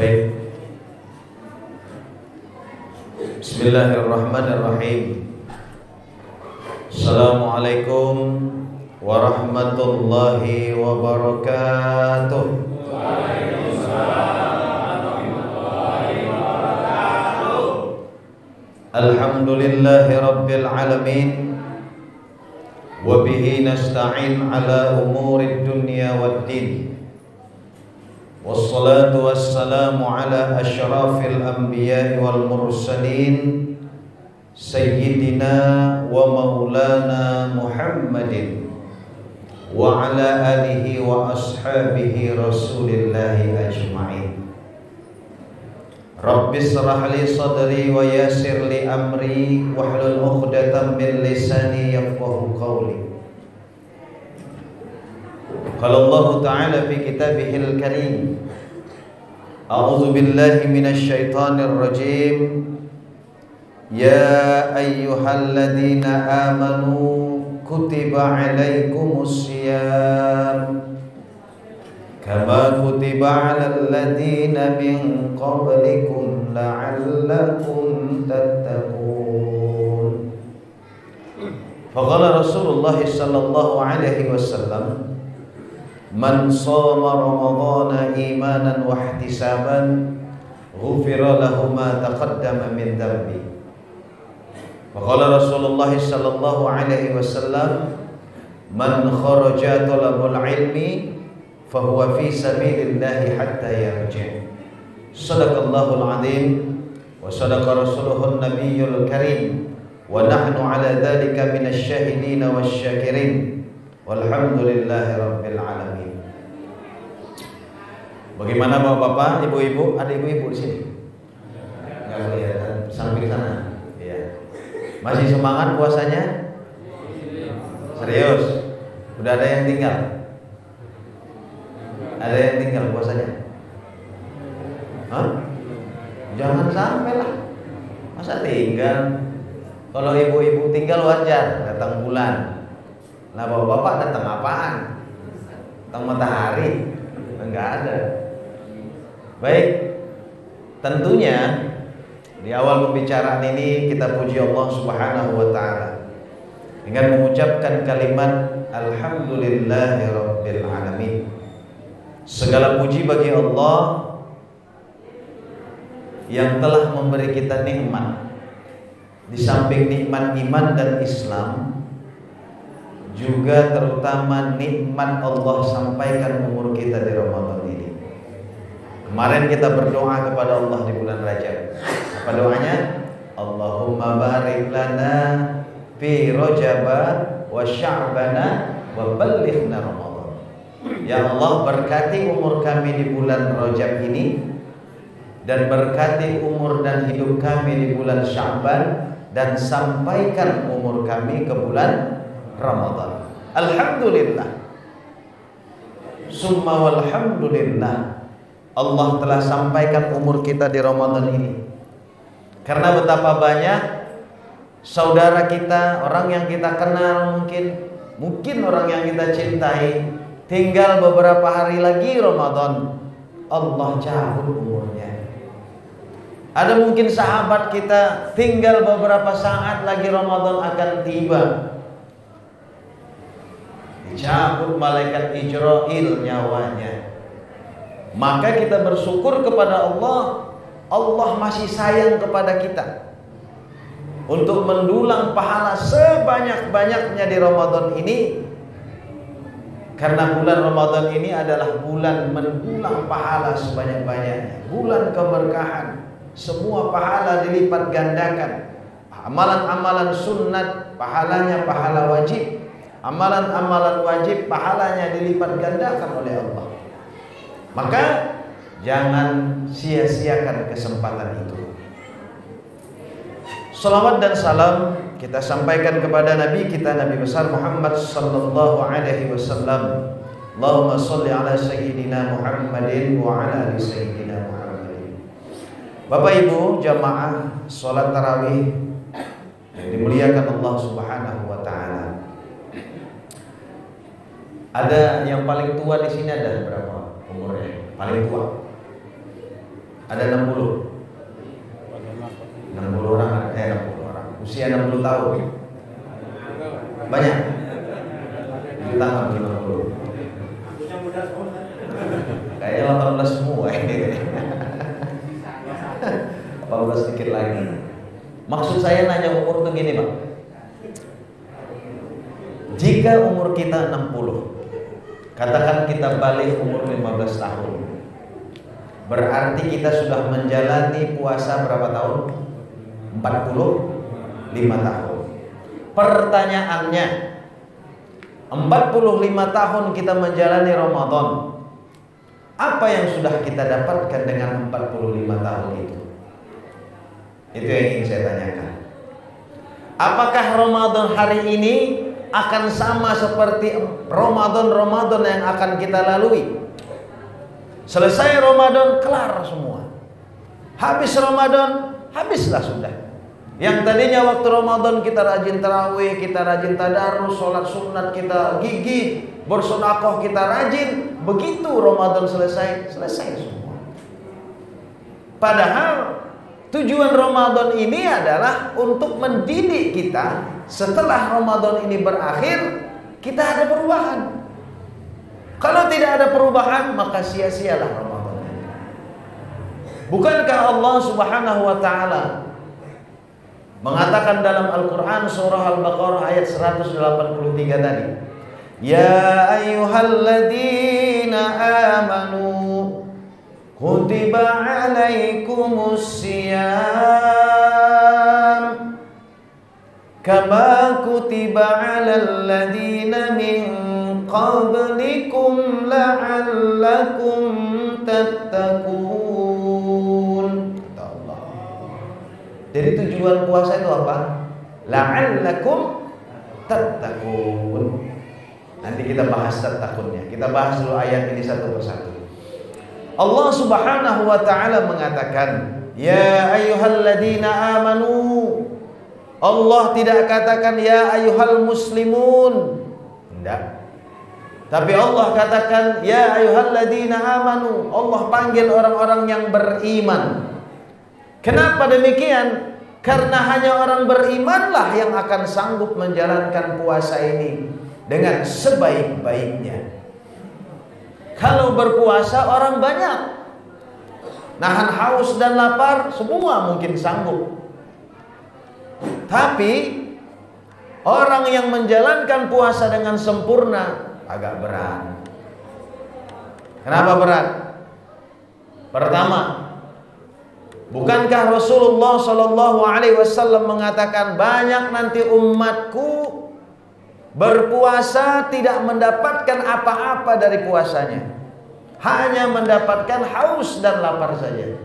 Baik. Bismillahirrahmanirrahim. Assalamualaikum warahmatullahi wabarakatuh. Waalaikumsalam warahmatullahi wabarakatuh. Alhamdulillahi rabbil alamin. Wa bihi nasta'in ala umurid dunya waddin. Wassalatu wassalamu ala asyrafil anbiya'i wal mursalin Sayyidina wa maulana Muhammadin wa ala alihi wa ashabihi rasulillahi ajma'in. Rabbi shrah li sadri wa yassir li amri wahlul 'uqdatam min lisani yafqahu qawli. Qala Allah Ta'ala fi kitabihil karim, A'udzu billahi minasy syaithanir rajim. Ya ayyuhalladzina amanu kutiba 'alaikumus syiyam kama kutiba 'alal ladzina min qablikum la'allakum tattaqun. Faqala Rasulullah sallallahu alaihi wasallam, Man shoma ramadhana imanan wa ihtisaban ghufira lahu ma taqaddama min dhanbi. Wa qala Rasulullah sallallahu alaihi wasallam, Man kharaja talabul ilmi fa huwa fi sabilillah hatta yarji'. Shadaqallahul azim wa shadaqa rasuluhun nabiyyul karim wa nahnu ala dhalika minasy syahidin wasyakirin. Walhamdulillahi rabbil alamin. Bagaimana bapak-bapak, ibu-ibu? Ada ibu-ibu di sini? Enggak kelihatan, samping sana. Iya. Masih semangat puasanya? Serius? Udah ada yang tinggal? Ada yang tinggal puasanya? Hah? Jangan sampai lah. Masa tinggal? Kalau ibu-ibu tinggal wajar, datang bulan. Nah bapak-bapak datang apaan? Datang matahari? Enggak ada. Baik, tentunya di awal pembicaraan ini kita puji Allah Subhanahu wa ta'ala dengan mengucapkan kalimat Alhamdulillahirabbil alamin. Segala puji bagi Allah yang telah memberi kita nikmat. Di samping nikmat iman dan Islam, juga terutama nikmat Allah sampaikan umur kita di Ramadan ini. Kemarin kita berdoa kepada Allah di bulan Rajab. Apa doanya? Allahumma barik lana fi Rajaba wa Sya'bana wa ballighna Ramadan. Ya Allah, berkati umur kami di bulan Rajab ini, dan berkati umur dan hidup kami di bulan Sya'ban, dan sampaikan umur kami ke bulan Ramadan. Alhamdulillah. Summa walhamdulillah, Allah telah sampaikan umur kita di Ramadan ini. Karena betapa banyak saudara kita, orang yang kita kenal, mungkin orang yang kita cintai, tinggal beberapa hari lagi Ramadan, Allah cabut umurnya. Ada mungkin sahabat kita tinggal beberapa saat lagi Ramadan akan tiba, dicabut malaikat Ijrail nyawanya. Maka kita bersyukur kepada Allah, Allah masih sayang kepada kita untuk mendulang pahala sebanyak-banyaknya di Ramadan ini. Karena bulan Ramadan ini adalah bulan mendulang pahala sebanyak-banyaknya, bulan keberkahan. Semua pahala dilipat gandakan. Amalan-amalan sunnat pahalanya pahala wajib, amalan-amalan wajib pahalanya dilipat gandakan oleh Allah. Maka jangan sia-siakan kesempatan itu. Salawat dan salam kita sampaikan kepada Nabi kita, Nabi besar Muhammad sallallahu alaihi wasallam. Allahumma sholli ala sayyidina Muhammadin wa ala ali sayyidina Muhammadin. Bapak Ibu jamaah salat tarawih yang dimuliakan Allah Subhanahu wa taala. Ada yang paling tua di sini, ada berapa umurnya? Paling tua. Ada 60. 60 orang, 60 orang. Usia 60 tahun. Banyak. Kita 60. Kayaknya 18 semua ini. 18 sedikit lagi. Maksud saya nanya umur tuh gini, Pak. Jika umur kita 60, katakan kita balik umur 15 tahun, berarti kita sudah menjalani puasa berapa tahun? 45 tahun. Pertanyaannya, 45 tahun kita menjalani Ramadan, apa yang sudah kita dapatkan dengan 45 tahun itu? Itu yang ingin saya tanyakan. Apakah Ramadan hari ini akan sama seperti Ramadan yang akan kita lalui? Selesai Ramadan, kelar semua. Habis Ramadan, habislah sudah. Yang tadinya waktu Ramadan kita rajin tarawih, kita rajin tadarus, sholat sunat kita gigih, bersedekah kita rajin. Begitu Ramadan selesai semua. Padahal tujuan Ramadan ini adalah untuk mendidik kita. Setelah Ramadan ini berakhir, kita ada perubahan. Kalau tidak ada perubahan, maka sia-sialah Ramadan. Bukankah Allah Subhanahu wa taala mengatakan dalam Al-Qur'an surah Al-Baqarah ayat 183 tadi, ya ayyuhalladzina amanu kutiba alaikumus siyam kama kutiba alal ladzina min qablikum la'allakum tattaqun. Jadi tujuan puasa itu apa? La'allakum tattaqun. Nanti kita bahas tattaqunnya. Kita bahas dulu ayat ini satu persatu. Allah Subhanahu wa taala mengatakan, ya ayyuhalladzina amanu. Allah tidak katakan ya ayyuhal muslimun. Tidak. Tapi Allah katakan ya ayyuhalladzina amanu. Allah panggil orang-orang yang beriman. Kenapa demikian? Karena hanya orang berimanlah yang akan sanggup menjalankan puasa ini dengan sebaik-baiknya. Kalau berpuasa orang banyak, nahan haus dan lapar semua mungkin sanggup. Tapi orang yang menjalankan puasa dengan sempurna agak berat. Kenapa berat? Pertama, bukankah Rasulullah Shallallahu Alaihi Wasallam mengatakan banyak nanti umatku berpuasa tidak mendapatkan apa-apa dari puasanya, hanya mendapatkan haus dan lapar saja.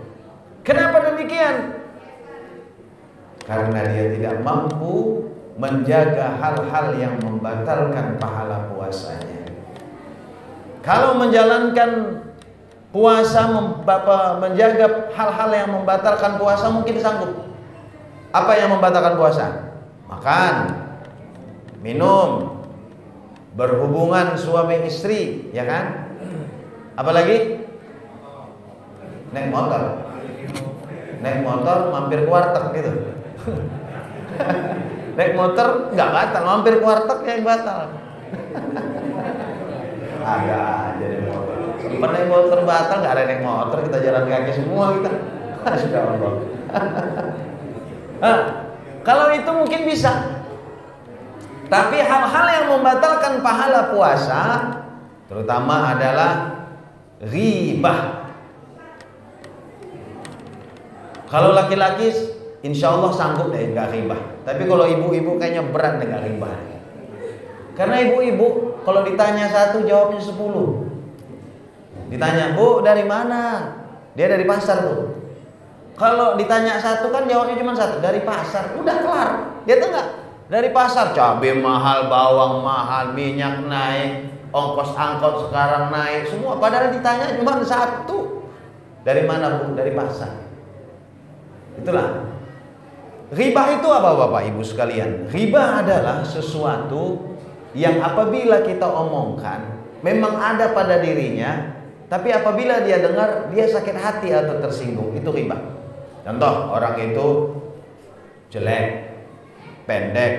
Kenapa demikian? Karena dia tidak mampu menjaga hal-hal yang membatalkan pahala puasanya. Kalau menjalankan puasa, menjaga hal-hal yang membatalkan puasa mungkin sanggup. Apa yang membatalkan puasa? Makan, minum, berhubungan suami istri, ya kan? Apalagi? Naik motor mampir ke warteg gitu. Naik motor nggak batal, mampir ke warteg yang batal. Agak aja deh motor. Sempat naik motor batal, nggak ada naik motor, kita jalan kaki semua kita. Sudah Allah. Kalau itu mungkin bisa. Tapi hal-hal yang membatalkan pahala puasa terutama adalah ghibah. Kalau laki-laki insya Allah sanggup deh nggak ghibah. Tapi kalau ibu-ibu kayaknya berat nggak ghibah. Karena ibu-ibu kalau ditanya satu jawabnya 10. Ditanya, Bu dari mana? Dia dari pasar tuh. Kalau ditanya satu kan jawabnya cuma satu, dari pasar. Udah kelar. Dia tuh enggak dari pasar, cabai mahal, bawang mahal, minyak naik, ongkos angkot sekarang naik, semua. Padahal ditanya cuma satu. Dari mana, Bu? Dari pasar. Itulah. Ghibah itu apa Bapak Ibu sekalian? Ghibah adalah sesuatu yang apabila kita omongkan memang ada pada dirinya, tapi apabila dia dengar dia sakit hati atau tersinggung, itu ghibah. Contoh, orang itu jelek, pendek,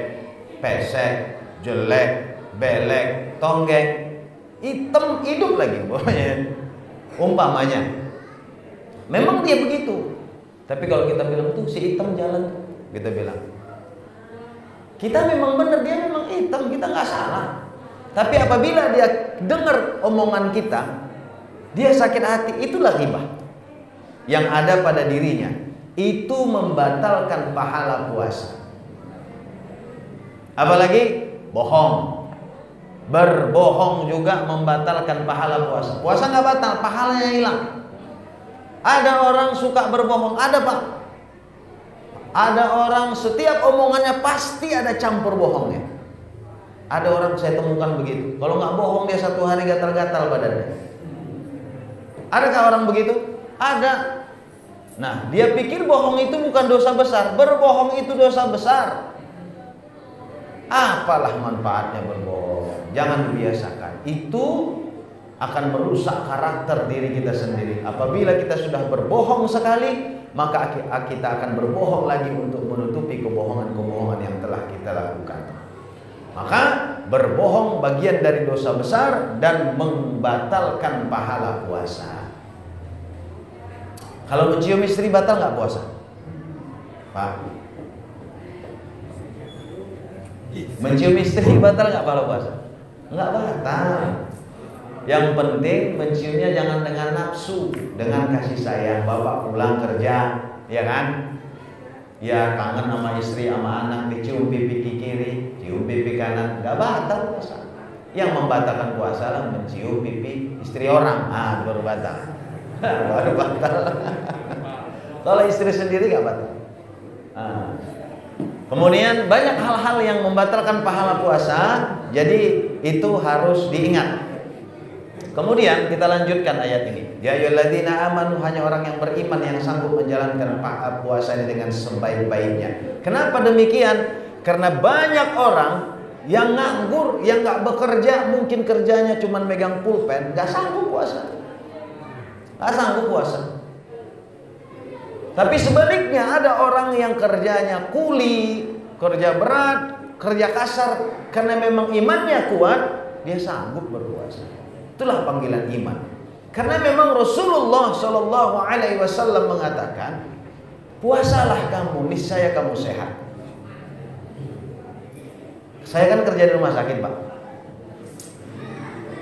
pesek, jelek, belek, tonggeng, hitam, hidup lagi umpamanya. Memang dia begitu. Tapi kalau kita bilang tuh si hitam jalan, kita bilang kita memang benar, dia memang hitam, kita nggak salah. Tapi apabila dia dengar omongan kita, dia sakit hati, itulah ghibah yang ada pada dirinya. Itu membatalkan pahala puasa. Apalagi bohong. Berbohong juga membatalkan pahala puasa. Puasa nggak batal, pahalanya hilang. Ada orang suka berbohong, ada Pak. Ada orang setiap omongannya pasti ada campur bohongnya. Ada orang saya temukan begitu. Kalau nggak bohong dia satu hari gatal-gatal badannya. Adakah orang begitu? Ada. Nah, dia pikir bohong itu bukan dosa besar. Berbohong itu dosa besar. Apalah manfaatnya berbohong? Jangan dibiasakan. Itu akan merusak karakter diri kita sendiri. Apabila kita sudah berbohong sekali, maka kita akan berbohong lagi untuk menutupi kebohongan-kebohongan yang telah kita lakukan. Maka berbohong bagian dari dosa besar dan membatalkan pahala puasa. Kalau mencium istri batal nggak puasa? Pak, mencium istri batal nggak pahala puasa? Nggak batal. Yang penting menciumnya jangan dengan nafsu, dengan kasih sayang. Bapak pulang kerja, ya kan? Ya kangen sama istri, sama anak, dicium pipi kiri, cium pipi kanan, nggak batal puasa. Yang membatalkan puasa lah mencium pipi istri orang, baru batal. Baru batal. Kalau istri sendiri nggak batal. Kemudian banyak hal-hal yang membatalkan pahala puasa, jadi itu harus diingat. Kemudian kita lanjutkan ayat ini. Ya ayyuhalladzina amanu, hanya orang yang beriman yang sanggup menjalankan puasa ini dengan sebaik-baiknya. Kenapa demikian? Karena banyak orang yang nganggur, yang nggak bekerja, mungkin kerjanya cuma megang pulpen, nggak sanggup puasa. Nggak sanggup puasa. Tapi sebaliknya ada orang yang kerjanya kuli, kerja berat, kerja kasar, karena memang imannya kuat, dia sanggup berpuasa. Itulah panggilan iman. Karena memang Rasulullah Shallallahu Alaihi Wasallam mengatakan, puasalah kamu, niscaya kamu sehat. Saya kan kerja di rumah sakit, Pak.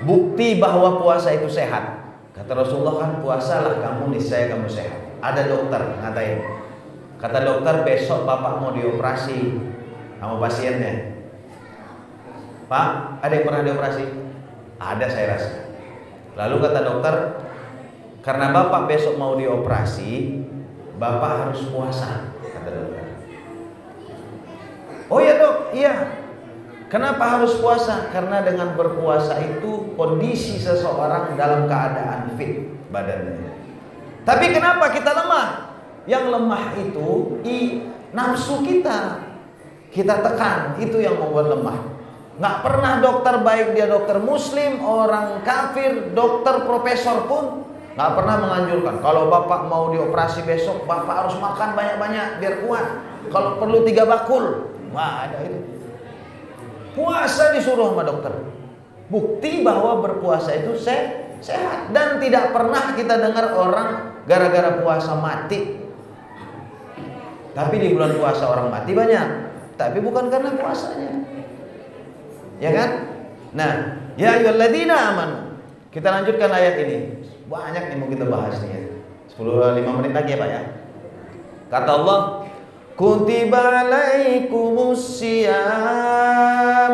Bukti bahwa puasa itu sehat. Kata Rasulullah kan, puasalah kamu, niscaya kamu sehat. Ada dokter ngatain, kata dokter besok bapak mau dioperasi sama pasiennya. Pak, ada yang pernah dioperasi? Ada, saya rasa. Lalu kata dokter, karena bapak besok mau dioperasi, bapak harus puasa, kata dokter. Oh ya dok, iya. Kenapa harus puasa? Karena dengan berpuasa itu kondisi seseorang dalam keadaan fit badannya. Tapi kenapa kita lemah? Yang lemah itu nafsu kita tekan, itu yang membuat lemah. Nggak pernah dokter, baik dia dokter muslim, orang kafir, dokter profesor pun nggak pernah menganjurkan kalau bapak mau dioperasi besok, bapak harus makan banyak-banyak biar kuat. Kalau perlu 3 bakul, nggak ada itu. Puasa disuruh sama dokter. Bukti bahwa berpuasa itu sehat. Dan tidak pernah kita dengar orang gara-gara puasa mati. Tapi di bulan puasa orang mati banyak, tapi bukan karena puasanya. Ya kan? Nah, ya ayyuhalladzina amanu. Kita lanjutkan ayat ini. Banyak nih mau kita bahas nih ya. 5 menit lagi ya Pak ya. Kata Allah, kutiba alaikumus syiyam.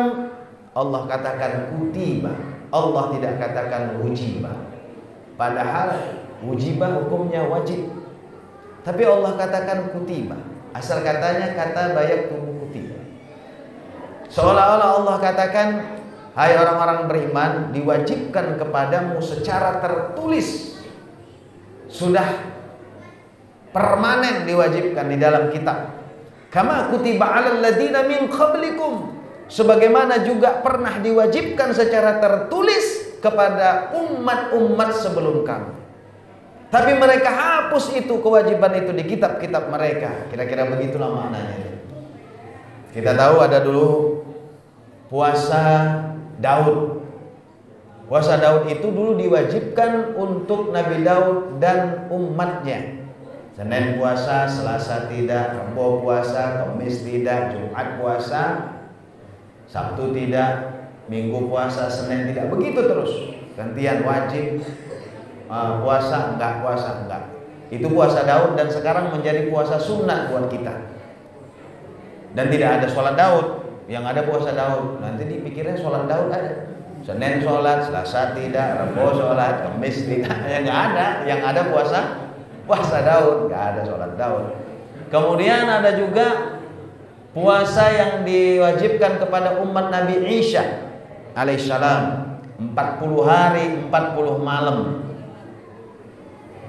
Allah katakan kutiba. Allah tidak katakan wujiba. Padahal wujiba hukumnya wajib. Tapi Allah katakan kutiba. Asal katanya kata bayak tubuh kutiba. Seolah-olah Allah katakan, hai orang-orang beriman, diwajibkan kepadamu secara tertulis. Sudah permanen diwajibkan di dalam kitab. Kama kutiba 'alal ladzina min qablikum. Sebagaimana juga pernah diwajibkan secara tertulis kepada umat-umat sebelum kamu. Tapi mereka hapus itu kewajiban itu di kitab-kitab mereka. Kira-kira begitulah maknanya. Kita tahu ada dulu puasa Daud. Puasa Daud itu dulu diwajibkan untuk Nabi Daud dan umatnya. Senin puasa, Selasa tidak, Rabu puasa, Kamis tidak, Jumat puasa, Sabtu tidak, Minggu puasa, Senin tidak. Begitu terus. Gantian wajib, puasa enggak, puasa enggak. Itu puasa Daud dan sekarang menjadi puasa sunat buat kita. Dan tidak ada sholat Daud, yang ada puasa Daud. Nanti dipikirnya sholat Daud ada. Senin sholat, Selasa tidak, Rabu sholat, Kamis tidak. Ya nggak ada. Yang ada puasa Daud, nggak ada sholat Daud. Kemudian ada juga puasa yang diwajibkan kepada umat Nabi Isa alaihissalam, 40 hari 40 malam.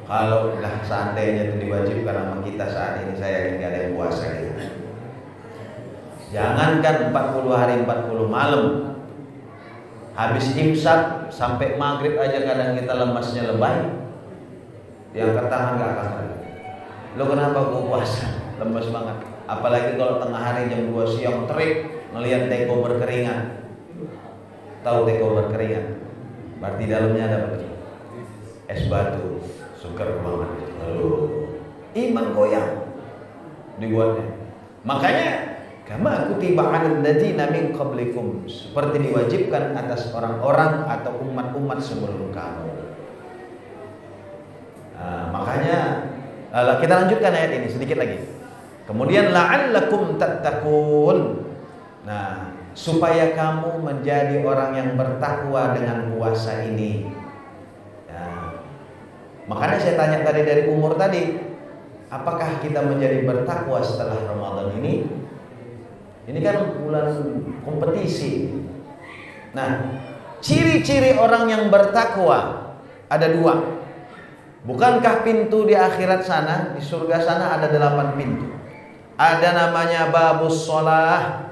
Kalau lah seandainya itu diwajibkan sama kita saat ini, saya yakin nggak ada yang puasa gitu. Jangankan 40 hari 40 malam, habis imsak sampai maghrib aja kadang kita lemasnya lebay. Diangkat tangan gak akan. Lo kenapa gua puasa? Lemas banget. Apalagi kalau tengah hari jam 2 siang terik ngelihat teko berkeringat. Tahu teko berkeringat? Berarti dalamnya ada apa? Es batu, sugar banget. Iman goyang dibuatnya. Makanya kama kutiba 'alal ladzina min qablikum, seperti diwajibkan atas orang-orang atau umat-umat sebelum kamu. Makanya kita lanjutkan ayat ini sedikit lagi. Kemudian la'allakum tattaqun. Nah, supaya kamu menjadi orang yang bertakwa dengan puasa ini. Nah, makanya saya tanya tadi dari umur tadi, apakah kita menjadi bertakwa setelah Ramadan ini? Ini kan bulan kompetisi. Nah, ciri-ciri orang yang bertakwa ada 2. Bukankah pintu di akhirat sana, di surga sana ada 8 pintu. Ada namanya babus sholah,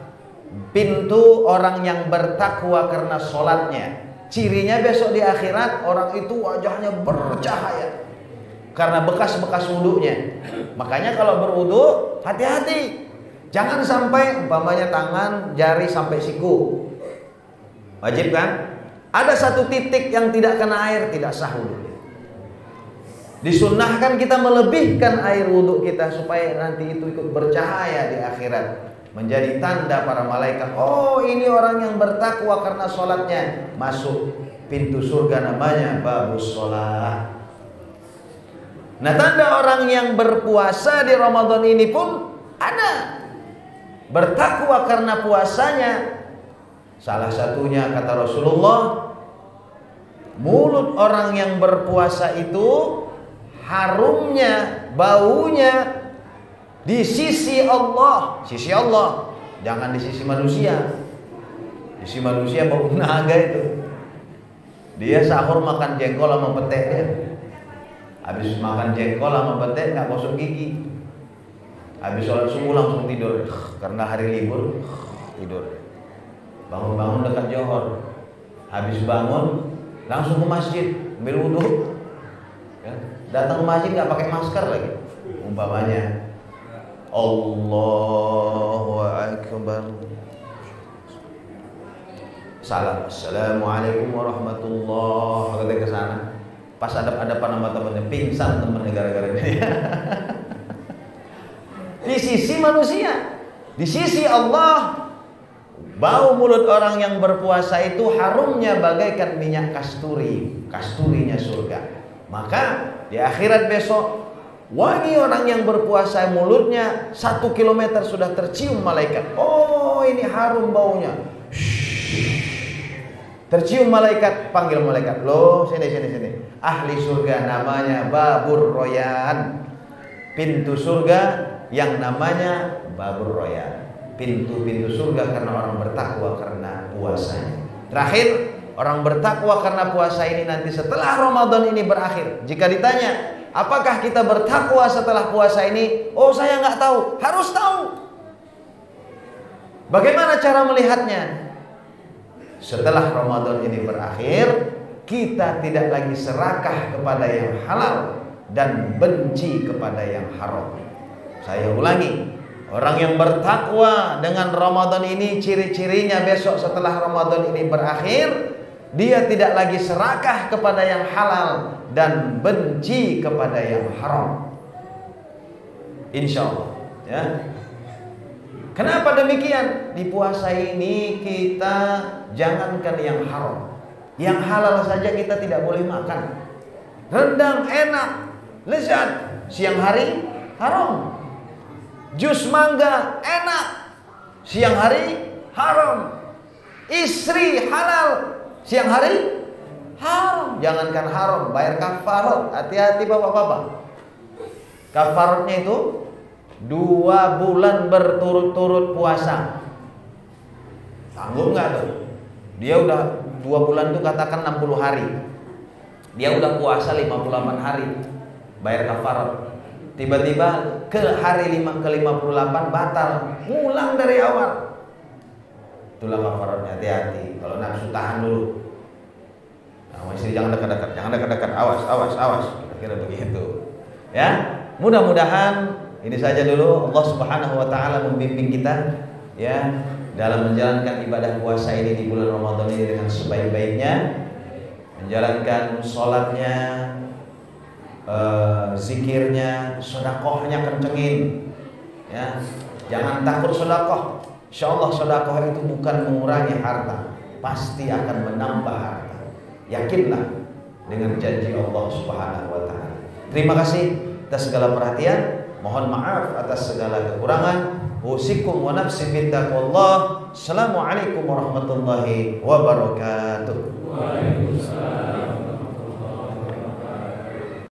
pintu orang yang bertakwa karena sholatnya. Cirinya besok di akhirat orang itu wajahnya bercahaya karena bekas-bekas wudunya. Makanya kalau berwudu hati-hati. Jangan sampai umpamanya tangan, jari sampai siku. Wajib kan? Ada satu titik yang tidak kena air, tidak sah wudu. Disunnahkan kita melebihkan air wudhu kita supaya nanti itu ikut bercahaya di akhirat, menjadi tanda para malaikat. Oh, ini orang yang bertakwa karena sholatnya masuk pintu surga, namanya babus sholat. Nah, tanda orang yang berpuasa di Ramadan ini pun ada. Bertakwa karena puasanya. Salah satunya kata Rasulullah, mulut orang yang berpuasa itu harumnya, baunya di sisi Allah. Sisi Allah, jangan di sisi manusia. Di sisi manusia bau naga itu. Dia sahur makan jengkol sama pete dia. Habis makan jengkol sama pete nggak gosok gigi. Habis sholat subuh langsung tidur karena hari libur, tidur. Bangun-bangun dekat Johor. Habis bangun langsung ke masjid ambil wudhu. Ya. Datang ke masjid nggak pakai masker lagi. Umpamanya Allahu Akbar. Salam, assalamualaikum warahmatullahi wabarakatuh, ke sana. Pas hadap-hadapan sama temannya, pingsan temennya gara-gara ini. Di sisi manusia, di sisi Allah, bau mulut orang yang berpuasa itu harumnya bagaikan minyak kasturi, kasturinya surga. Maka di akhirat besok, wangi orang yang berpuasa, mulutnya 1 kilometer sudah tercium malaikat. Oh, ini harum baunya. Tercium malaikat, panggil malaikat. Loh, sini. Ahli surga namanya Babur Royan. Pintu surga yang namanya Babur Royan. Pintu-pintu surga karena orang bertakwa karena puasanya. Terakhir, orang bertakwa karena puasa ini nanti setelah Ramadan ini berakhir. Jika ditanya, apakah kita bertakwa setelah puasa ini? Oh, saya nggak tahu. Harus tahu. Bagaimana cara melihatnya? Setelah Ramadan ini berakhir, kita tidak lagi serakah kepada yang halal dan benci kepada yang haram. Saya ulangi, orang yang bertakwa dengan Ramadan ini ciri-cirinya besok setelah Ramadan ini berakhir, dia tidak lagi serakah kepada yang halal dan benci kepada yang haram. Insya Allah, ya. Kenapa demikian? Di puasa ini kita jangankan yang haram, yang halal saja kita tidak boleh makan. Rendang enak, lezat, siang hari haram. Jus mangga enak, siang hari haram. Istri halal, siang hari haram. Jangankan haram, bayar kafarat. Hati-hati bapak-bapak. Kafaratnya itu 2 bulan berturut-turut puasa. Sanggup nggak tuh? Dia udah 2 bulan tuh katakan 60 hari. Dia udah puasa 58 hari, bayar kafarat. Tiba-tiba ke hari ke-58 batal, ngulang dari awal. Itulah kafaratnya, hati-hati. Kalau nafsu tahan dulu. Nah, istri jangan dekat-dekat, awas. Kira-kira begitu. Ya, mudah-mudahan ini saja dulu. Allah Subhanahu wa taala membimbing kita ya dalam menjalankan ibadah puasa ini di bulan Ramadan ini dengan sebaik-baiknya, menjalankan sholatnya, zikirnya, sedekahnya kencengin ya. Jangan takut sedekah. Insyaallah sedekah itu bukan mengurangi harta, pasti akan menambah harta. Yakinlah dengan janji Allah Subhanahu wa taala. Terima kasih atas segala perhatian. Mohon maaf atas segala kekurangan. Usikum wa nafsi bittaqwallah. Assalamualaikum warahmatullahi wabarakatuh. Waalaikumsalam.